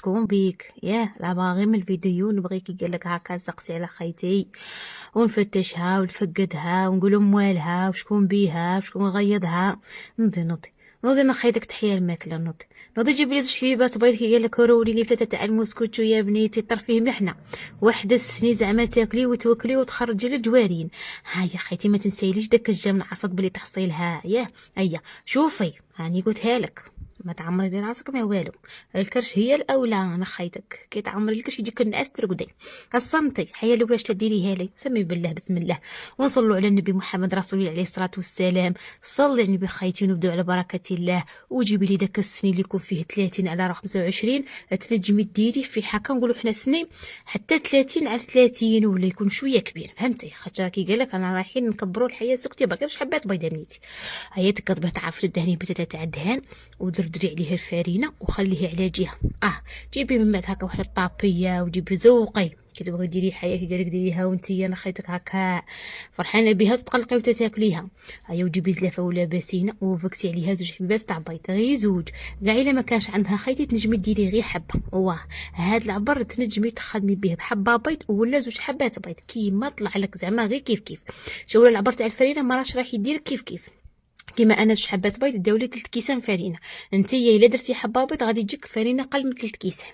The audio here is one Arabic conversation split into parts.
شكون بيك؟ ياه لا باغي من الفيديو نبغيكي قال لك هكا نسقسي على خيتي ونفتشها ونفقدها ونقول موالها وشكون بيها وشكون غيضها. نوضي انا خيتك تحيا الماكله. نوضي جيب لي زوج حبيبات بيض كي قال لك رولي لي ثلاثه تاع المسكوتشو يا بنيتي طر فيه محنه واحده السني زعما تاكلي وتوكلي وتخرجي للجوارين. ها يا خيتي ما تنسايليش داك الجام نعرفك بلي تحصيلها. ياه هيا شوفي هاني قلتها لك ما تعمري لي راسك ما والو. الكرش هي الاولى. انا خيتك كي تعمري الكرش يجيك الناس ترقدي. الصمتي حيا الاولى تديريها لي سمي بالله بسم الله ونصلوا على النبي محمد رسول الله عليه الصلاه والسلام. صلي على النبي خيتي ونبداو على بركه الله. وجيبي لي داك السني اللي يكون فيه 30 على 25 تنجمي ديري في حكا نقولوا حنا سني حتى 30 على 30 ولا يكون شويه كبير فهمتي. خاطر كي قال لك انا رايحين نكبروا الحياه سكتي باقي واش حبات بيضه بنيتي. هيا تكتبها تعرف تدهني بتاتا تاع الدهان ودردري عليها الفرينه وخليها على جهه. جيبي من بعد هكا واحد الطابيه وجيبي زوقي كي تبغي ديري حياه كي قالك ديريها وانتي انا خيتك هكا فرحانه بها تتقلقي وتتاكليها. هيا وجيبي زلافه ولا باسينه وفكسي عليها زوج حبيبات تاع بيض غير زوج كاع الا ما كانش عندها خيتي تنجمي ديري غير حبه. واه هاد العبر تنجمي تخدمي به بحبه بيض ولا زوج حبات بيض كيما طلع لك زعما غير كيف شو العبر تاع الفرينه ما راش راح يدير كيف كيما انا زوج حبات بيض داولي 3 كيسان فرينه. نتيا الا درتي حبه بيض غادي تجيك الفرينه قل من 3 كيسان.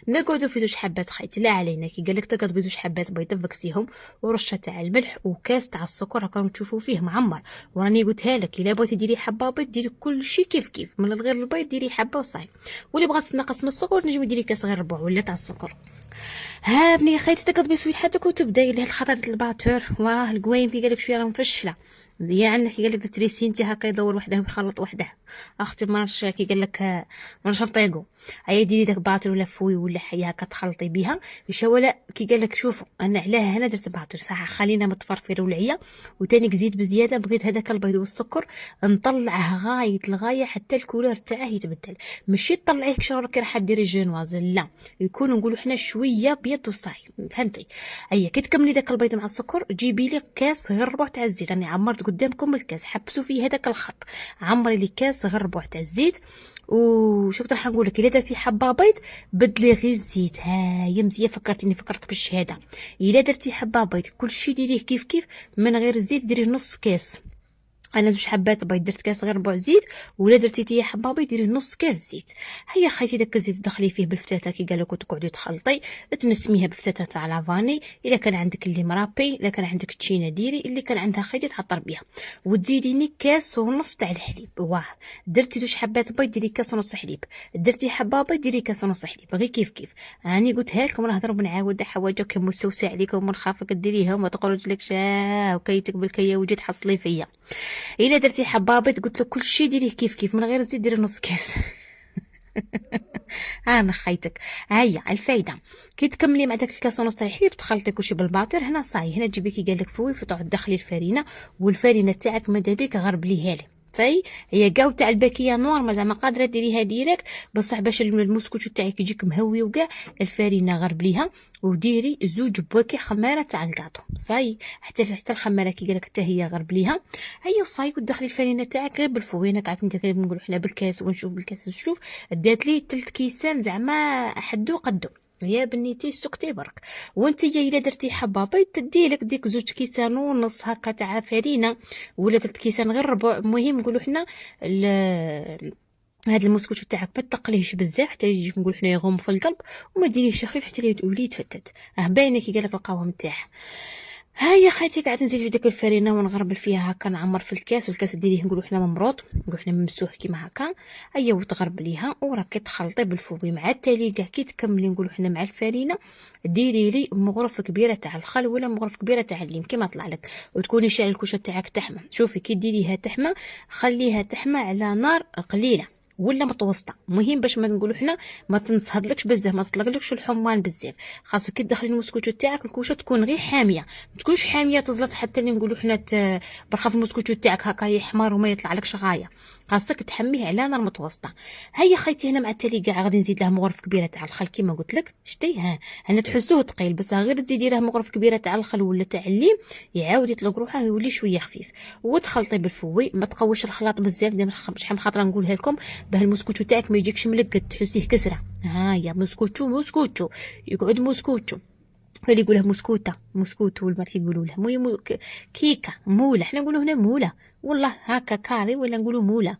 نقعدوا في زوج حبات خيتي لا علينا كي قالك تقعد بزوج حبات بيض فكسيهم ورشه تاع الملح وكاس تاع السكر راكم تشوفوا فيه معمر. وراني قلتها لك الا بغيتي ديري حبه بيض ديري كل شيء كيف من غير البيض ديري حبه وصاي. واللي بغات تنقص من السكر نجم ديري كاس غير ربع ولا تاع السكر. ها بني خيتي تقعد بسويحاتك وتبداي له الخطر ديال الباتور. واه القوايم كي قالك شويه راه مفشله مزيان كي قالك تريسي انت هكا يدور وحده ويخلط وحده. اختي مرش كي قالك مرش نطيقو هيا ديري داك باطر ولا فوي ولا حيه هكا تخلطي بها باش ولا كي قالك شوفوا انا علاه هنا درت باطر صح خلينا متفرفر ولعيه وتاني زيت بزياده بغيت هذاك البيض والسكر نطلعه غايه الغايه حتى الكولور تاعه يتبدل ماشي تطلعيه كشغل كي راح ديري جينواز لا يكون نقولوا حنا شويه بيض وصاي فهمتي. هيا كي تكملي داك البيض مع السكر جيبي لي كاس غير ربع تاع الزيت راني عمرت قدامكم الكاس حبسوا فيه هذاك الخط عمري لي كاس غير ربع تاع الزيت. وشفت راح نقول لك الا درتي حبه بيض بدلي غير الزيت. هايا مزيان فكرتك بالشهاده. الا درتي حبه بيض كلشي ديريه كيف من غير الزيت ديريه نص كاس. انا زوج حبات بيض درت كاس غير ربع زيت ولا درتي تي حبه بيض ديري نص كاس زيت. هيا خيتي داك الزيت دخلي فيه بالفتاته كي قالك وتقعدي تخلطي تنسميها بفتاته تاع لافاني الا كان عندك اللي مرابي الا كان عندك تشينا ديري اللي كان عندها خيتي تعطر بها وتزيديني كاس ونص تاع الحليب. واه درتي زوج حبات بيض ديري كاس ونص حليب درتي حبه بيض ديري كاس ونص حليب غير كيف راني قلتها لكم نهضر بنعاود حوايج كمستوسع عليكم ونخافك ديريها وما تقولوش لك وكيتك بالكيا وجي تحصلي فيا. الا درتي حبه بيض قلت لك كلشي ديريه كيف من غير الزيت ديري نص كاس. انا خيتك. هيا الفايده كي تكملي مع داك الكاس ونص تاع الحليب تخلطي كلشي بالباطر هنا صاي هنا تجيبي كي قالك فوي فتقعد تدخلي الفرينه والفرينه تاعك ماذا بيك غربليها لي صاي. هي كاع تاع الباكيه نور ما زعما قادره ديريها ديريكت بصح باش المسكوتشو تاعك يجيك مهوي وكاع الفرينه غربليها وديري زوج بواكي خماره تاع الكاطو صاي حتى الخماره كي قالك حتى هي غربليها. هيا وصاي ودخلي الفرينه تاعك غير بالفوينه قعدت انت كي نقولوا حنا بالكاس ونشوف بالكاس نشوف دات لي 3 كيسان زعما حدو قدو يا بنيتي سكتي برك. وانت الا درتي حبه بيض تدي لك ديك زوج كيسان ونص هكا تاع فرينه ولا 3 كيسان غير ربع. المهم نقولوا حنا هاد المسكوتشو تاعك ما تقليهش بزاف حتى يجيك نقول حنا يغم في القلب وما ديريهش خفيف حتى يولي يتفتت. باينه كي قالك القوام تاعها. هيا خيتي قاعد نزيد في ديك الفرينه ونغربل فيها هكا نعمر في الكاس والكاس ديريه نقولوا حنا ممروط نقولوا حنا ممسوح كيما هكا. هيا وتغربليها وراكي تخلطي بالفوي مع التالي كاع كي تكملي نقولوا حنا مع الفرينه ديري لي مغرف كبيره تاع الخل ولا مغرف كبيره تاع الليم كيما طلع لك وتكوني شاعل الكوشه تاعك تحمى. شوفي كي ديريها تحمى خليها تحمى على نار قليله ولا متوسطه. مهم باش ما نقولوا حنا ما تنصهدلكش بزاف ما تطلقلكش الحمان بزاف. خاصك كي تدخلي المسكوتشو تاعك الكوشه تكون غير حاميه ما تكونش حاميه تزلط حتى اللي نقولوا حنا برخا في المسكوتشو تاعك هكا يحمر وما يطلع لكش غايه. خاصك تحميه على نار متوسطه. هيا خيتي هنا مع التالي كاع غادي نزيد له مغرف كبيره تاع الخل كيما قلت لك. شتي ها هنا تحسوه ثقيل، بس غير تزيدي له مغرف كبيره تاع الخل ولا تاع الليم يعاود يطلق روحه يولي شويه خفيف. وتخلطي بالفوي، ما تقوش الخلاط بزاف. ديما شحال من خاطره نقولها لكم باه المسكوتشو تاعك ما يجيكش ملقد تحسيه كسره. ها هي مسكوتشو يقعد مسكوتشو. اللي يقوله مسكوته مسكوت والبنات كيقولوا له كيكه موله، حنا نقولوا هنا موله والله هكا كاري ولا نقولوا موله.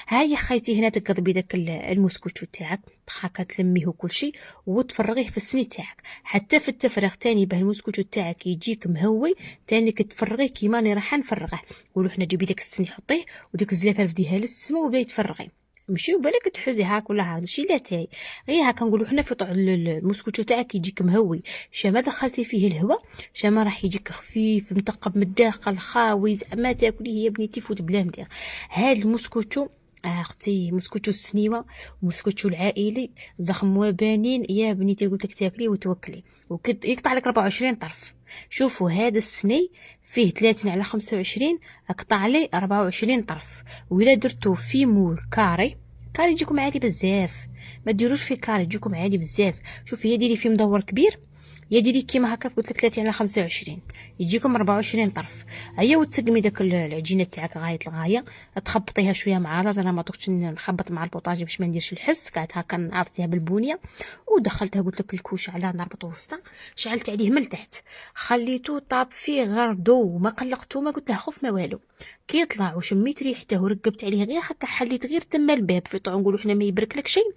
هاي خيتي هنا تقضبي داك المسكوتشو تاعك هكا تلميه كل شيء وتفرغيه في السني تاعك. حتى في التفريغ تاني باه المسكوتشو تاعك يجيك مهوي تاني كتفرغيه كيما راني راح نفرغه. قولوا حنا جيبي داك السني حطيه وديك الزلافه رديها للسما وبداي تفرغيه. ماشي وبالك تحوزي هاك ولا هاك ماشي لا تاي غير هاكا نقولوا حنا في طع المسكوتشو تاعك يجيك مهوي. ما دخلتي فيه الهواء ما راح يجيك خفيف متقب من الداخل خاوي زعما تاكليه يا بنيتي فوت بلا مدير. هاد المسكوتشو اختي مسكوتشو السنيوه ومسكوتشو العائلي ضخم وبانين يا بنيتي قلت لك تاكلي وتوكلي يقطع لك 24 طرف. شوفوا هذا السني فيه 30 على 25 اقطع لي 24 طرف. وإلا درتو في مول كاري يجيكم عالي بزاف، ما ديروش في كاري يجيكم عالي بزاف. شوفي هي ديري في مدور كبير يا ديري كيما هكا قلت لك 30 على 25 يجيكم 24 طرف. هيا وتسقمي داك العجينه تاعك غايه الغايه، تخبطيها شويه مع الرز. انا ما طقتش نخبط مع البوطاجي باش ما نديرش الحس، قعدت هكا نعرضتيها بالبونيه ودخلتها قلت لك الكوشه على نار متوسطه. شعلت عليه من التحت خليته طاب فيه غير ضو ما قلقتو ما قلت له خوف ما والو. كي يطلع وشميت ريحته ورقبت عليه غير هكا حليت غير تما الباب في طعم نقولوا حنا ما يبرك لك شيء.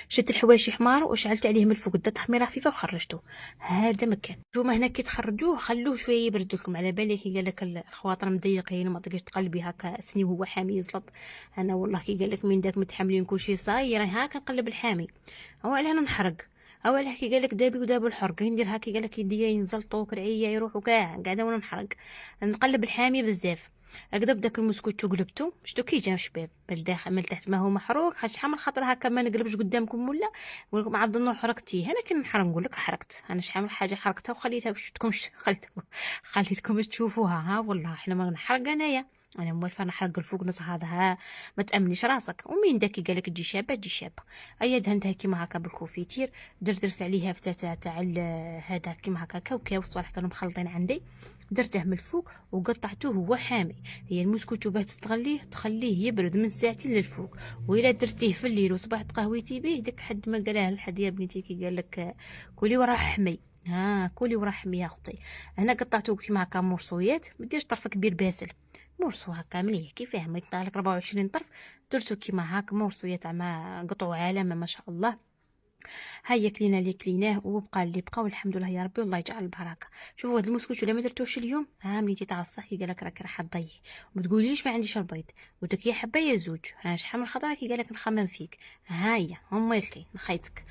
شدت الحواشي حمار وشعلت عليه من الفوق دا تحميره خفيفه وخرجته. هذا مكان نتوما هنا كي تخرجوه خلوه شويه يبرد لكم على بالي كي قال لك الخواطر مضيقين وما تقدرش تقلبي هكا سني وهو حامي يزلط. انا والله كي قال لك من داك متحملين كلشي صاير هاكا نقلب الحامي او علاه نحرق او علاه كي قال لك دابي ودابو الحرق ندير هكا قال لك يديا ينزلطوا كرعيه يروحوا كاع قاعده وانا نحرق نقلب الحامي بزاف. هكذا بداك المسكوتشو قلبته شتو كي جا شباب بالداخل من تحت ما هو محروق. شحال من خاطر هكا ما نقلبش قدامكم ولا نقول لكم عاد ظنوا حرقتيه. انا كي نحرق نقول لك حرقت انا شحال من حاجه حرقتها وخليتها وشتكمش خليتكم تشوفوها. ها والله احنا ما نحرق انايا انا موالفه نحرق الفوق نص هذا. ها ما تامنيش راسك. ومين داكي قالك تجي شابه تجي شابه. ايا دهنتها كيما هكا بالكوفيتير درت عليها فتاة تاع هذا كيما هكا كاوكاو صوالح كانوا مخلطين عندي درته من الفوق وقطعته هو حامي. هي المسكوتشو باه تستغليه تخليه يبرد من ساعتين للفوق. وإلا درتيه في الليل وصبحت قهويتي به ديك حد ما قالها لحد يا بنتي كي قال لك كلي وراه حمي. ها كلي وراه حمي يا اختي. انا قطعته كيما هكا مرصويات ما ديرش طرف كبير باسل مرصو هكا مليح كيفاه ما يطلع لك 24 طرف. درتو كيما هكا مرصويات مع قطعوا علامه ما شاء الله. هيا كلينا اللي كليناه وبقى اللي بقى والحمد لله يا ربي والله يجعل البركه. شوفوا هذا المسكوت ولا ما درتوش اليوم ها ملي تاع الصحي قالك راك راح تضيعي وما تقوليش ما عنديش البيض ودك يا حبه يا زوج. ها شحال من خطره كي قالك نخمم فيك. هيا هم يلكي نخيتك.